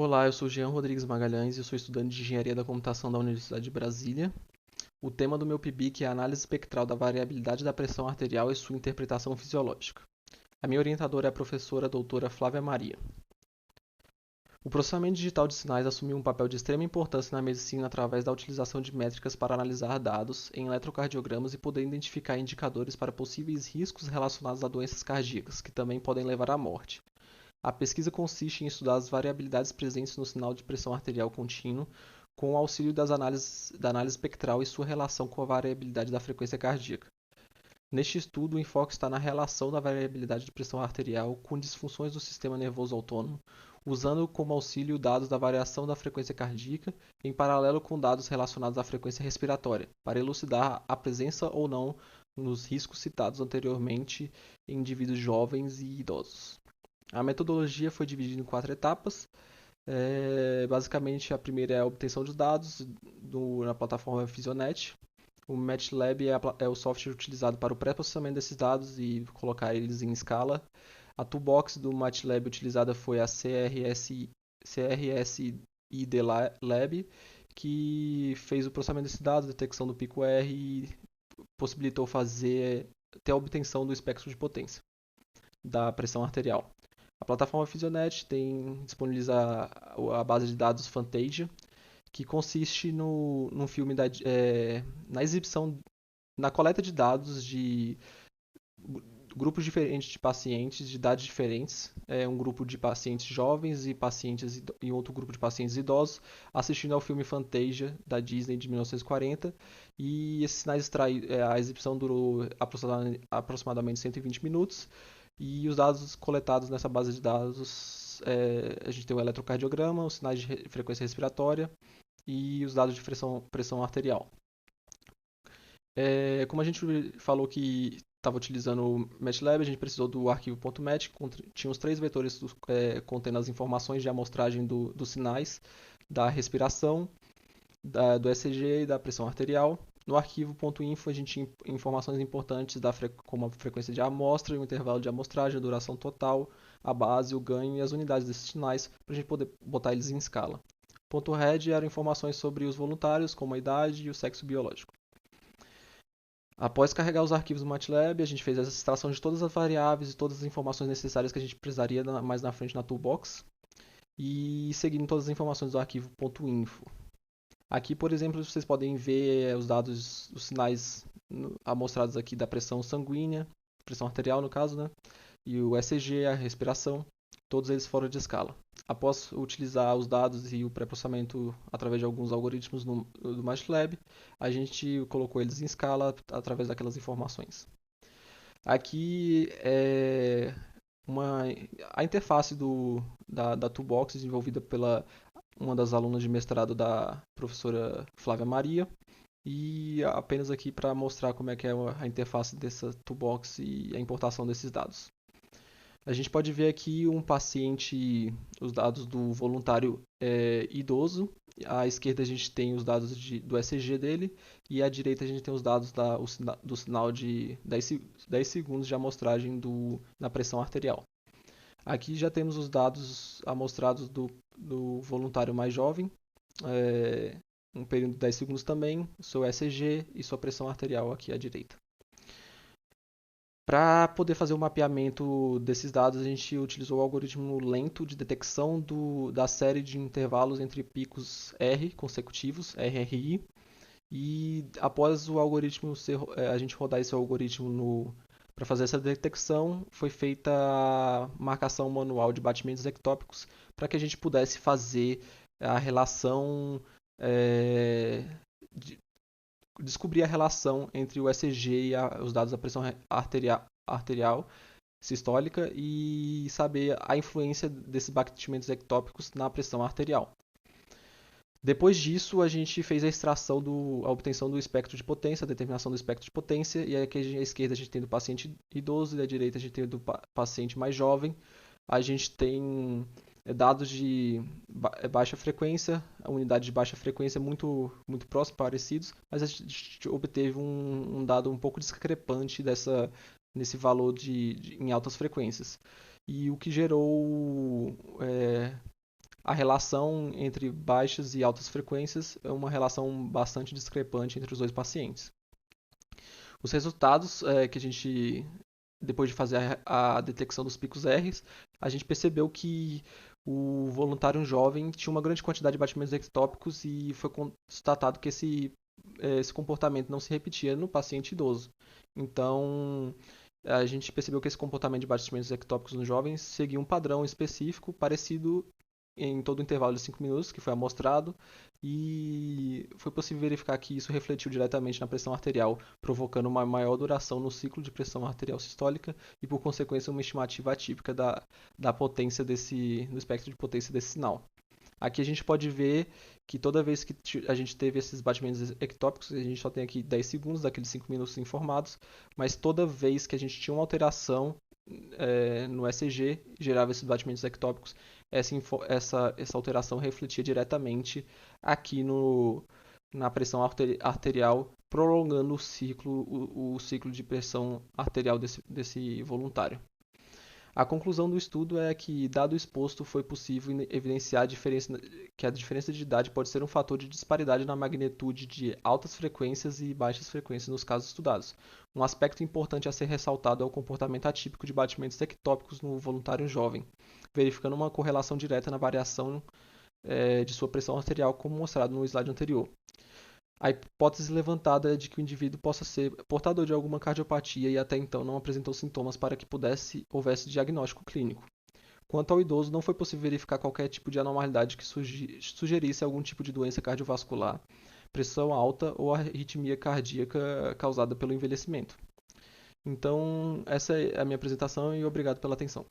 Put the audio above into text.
Olá, eu sou Jean Rodrigues Magalhães e eu sou estudante de Engenharia da Computação da Universidade de Brasília. O tema do meu PIBIC é a análise espectral da variabilidade da pressão arterial e sua interpretação fisiológica. A minha orientadora é a professora doutora Flávia Maria. O processamento digital de sinais assumiu um papel de extrema importância na medicina através da utilização de métricas para analisar dados em eletrocardiogramas e poder identificar indicadores para possíveis riscos relacionados a doenças cardíacas, que também podem levar à morte. A pesquisa consiste em estudar as variabilidades presentes no sinal de pressão arterial contínuo com o auxílio da análise espectral e sua relação com a variabilidade da frequência cardíaca. Neste estudo, o enfoque está na relação da variabilidade de pressão arterial com disfunções do sistema nervoso autônomo, usando como auxílio dados da variação da frequência cardíaca em paralelo com dados relacionados à frequência respiratória, para elucidar a presença ou não nos riscos citados anteriormente em indivíduos jovens e idosos. A metodologia foi dividida em 4 etapas. Basicamente, a primeira é a obtenção dos dados na plataforma Physionet. O MATLAB é o software utilizado para o pré-processamento desses dados e colocar eles em escala. A toolbox do MATLAB utilizada foi a CRS-ID Lab, que fez o processamento desses dados, detecção do pico R e possibilitou ter a obtenção do espectro de potência da pressão arterial. A plataforma Physionet disponibiliza a base de dados Fantasia, que consiste num filme na exibição, na coleta de dados de grupos diferentes de pacientes de idades diferentes, um grupo de pacientes jovens e outro grupo de pacientes idosos, assistindo ao filme Fantasia da Disney de 1940, e esses sinais a exibição durou aproximadamente 120 minutos. E os dados coletados nessa base de dados, a gente tem o eletrocardiograma, os sinais de frequência respiratória e os dados de pressão arterial. Como a gente falou que estava utilizando o MATLAB, a gente precisou do arquivo .mat, tinha os 3 vetores contendo as informações de amostragem dos sinais, da respiração, do ECG e da pressão arterial. No arquivo .info a gente tinha informações importantes como a frequência de amostra, o intervalo de amostragem, a duração total, a base, o ganho e as unidades desses sinais para a gente poder botar eles em escala. .head eram informações sobre os voluntários, como a idade e o sexo biológico. Após carregar os arquivos do MATLAB, a gente fez a extração de todas as variáveis e todas as informações necessárias que a gente precisaria mais na frente na toolbox e seguindo todas as informações do arquivo .info. Aqui, por exemplo, vocês podem ver os dados, os sinais amostrados aqui da pressão sanguínea, pressão arterial no caso, né? E o ECG, a respiração, todos eles fora de escala. Após utilizar os dados e o pré-processamento através de alguns algoritmos do MATLAB, a gente colocou eles em escala através daquelas informações. Aqui é a interface da Toolbox desenvolvida pela uma das alunas de mestrado da professora Flávia Maria, e apenas aqui para mostrar como é que é a interface dessa toolbox e a importação desses dados. A gente pode ver aqui os dados do voluntário idoso. À esquerda a gente tem os dados do ECG dele e à direita a gente tem os dados do sinal de 10 segundos de amostragem na pressão arterial. Aqui já temos os dados amostrados do voluntário mais jovem, um período de 10 segundos também, seu ECG e sua pressão arterial aqui à direita. Para poder fazer o mapeamento desses dados, a gente utilizou o algoritmo lento de detecção da série de intervalos entre picos R consecutivos, RRI, e após a gente rodar esse algoritmo para fazer essa detecção, foi feita a marcação manual de batimentos ectópicos para que a gente pudesse fazer a relação, descobrir a relação entre o ECG e os dados da pressão arterial sistólica e saber a influência desses batimentos ectópicos na pressão arterial. Depois disso, a gente fez a obtenção do espectro de potência, a determinação do espectro de potência, e aqui à esquerda a gente tem do paciente idoso e à direita a gente tem do paciente mais jovem. A gente tem dados de baixa frequência, a unidade de baixa frequência muito, muito próximo, parecidos, mas a gente obteve um dado um pouco discrepante nesse valor em altas frequências. E o que gerou a relação entre baixas e altas frequências é uma relação bastante discrepante entre os dois pacientes. Os resultados que a gente, depois de fazer a detecção dos picos R, a gente percebeu que o voluntário jovem tinha uma grande quantidade de batimentos ectópicos e foi constatado que esse comportamento não se repetia no paciente idoso. Então, a gente percebeu que esse comportamento de batimentos ectópicos nos jovens seguia um padrão específico, parecido em todo o intervalo de 5 minutos que foi amostrado, e foi possível verificar que isso refletiu diretamente na pressão arterial, provocando uma maior duração no ciclo de pressão arterial sistólica e, por consequência, uma estimativa atípica da potência no espectro de potência desse sinal. Aqui a gente pode ver que toda vez que a gente teve esses batimentos ectópicos, a gente só tem aqui 10 segundos daqueles 5 minutos informados, mas toda vez que a gente tinha uma alteração no ECG, gerava esses batimentos ectópicos, essa alteração refletia diretamente aqui na pressão arterial, prolongando o ciclo de pressão arterial desse voluntário. A conclusão do estudo é que, dado o exposto, foi possível evidenciar que a diferença de idade pode ser um fator de disparidade na magnitude de altas frequências e baixas frequências nos casos estudados. Um aspecto importante a ser ressaltado é o comportamento atípico de batimentos ectópicos no voluntário jovem, verificando uma correlação direta na variação de sua pressão arterial, como mostrado no slide anterior. A hipótese levantada é de que o indivíduo possa ser portador de alguma cardiopatia e até então não apresentou sintomas para que houvesse diagnóstico clínico. Quanto ao idoso, não foi possível verificar qualquer tipo de anormalidade que sugerisse algum tipo de doença cardiovascular, pressão alta ou arritmia cardíaca causada pelo envelhecimento. Então, essa é a minha apresentação e obrigado pela atenção.